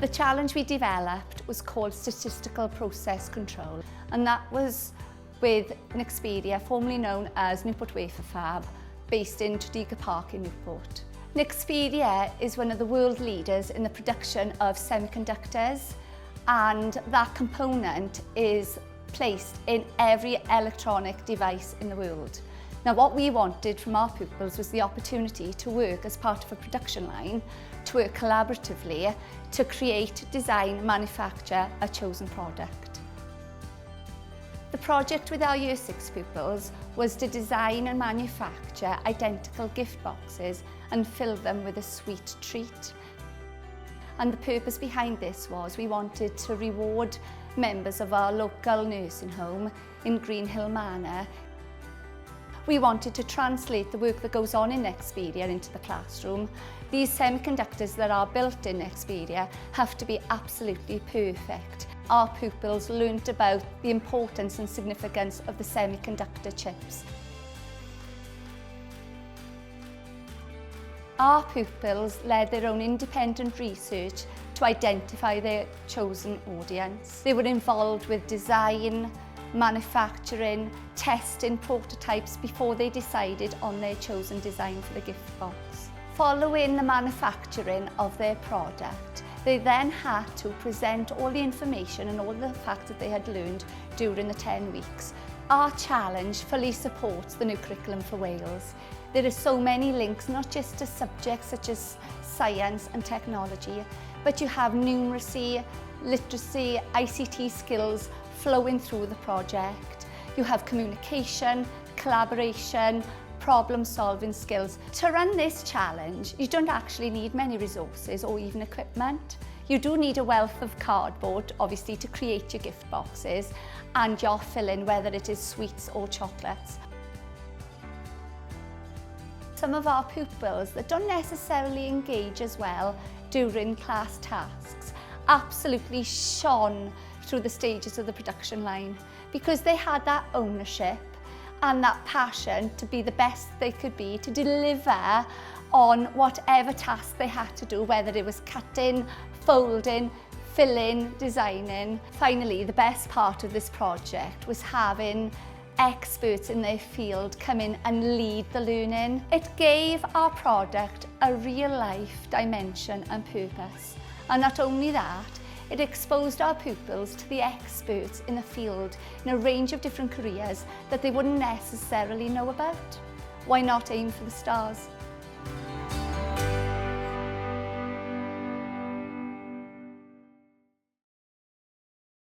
The challenge we developed was called statistical process control, and that was with Nexperia, formerly known as Newport Wafer Fab, based in Tredegar Park in Newport. Nexperia is one of the world leaders in the production of semiconductors, and that component is placed in every electronic device in the world. Now, what we wanted from our pupils was the opportunity to work as part of a production line, to work collaboratively, to create, design, manufacture a chosen product. The project with our Year 6 pupils was to design and manufacture identical gift boxes and fill them with a sweet treat. And the purpose behind this was we wanted to reward members of our local nursing home in Greenhill Manor. We wanted to translate the work that goes on in Nexperia into the classroom. These semiconductors that are built in Nexperia have to be absolutely perfect. Our pupils learnt about the importance and significance of the semiconductor chips. Our pupils led their own independent research to identify their chosen audience. They were involved with design, manufacturing, testing prototypes before they decided on their chosen design for the gift box. Following the manufacturing of their product, they then had to present all the information and all the facts that they had learned during the 10 weeks. Our challenge fully supports the new curriculum for Wales. There are so many links, not just to subjects such as science and technology, but you have numeracy, literacy, ICT skills flowing through the project. You have communication, collaboration, problem-solving skills. To run this challenge, you don't actually need many resources or even equipment. You do need a wealth of cardboard, obviously, to create your gift boxes, and your filling, whether it is sweets or chocolates. Some of our pupils that don't necessarily engage as well during class tasks absolutely shone through the stages of the production line because they had that ownership and that passion to be the best they could be, to deliver on whatever task they had to do, whether it was cutting, folding, filling, designing. Finally, the best part of this project was having experts in their field come in and lead the learning. It gave our product a real-life dimension and purpose. And not only that, it exposed our pupils to the experts in the field in a range of different careers that they wouldn't necessarily know about. Why not aim for the stars?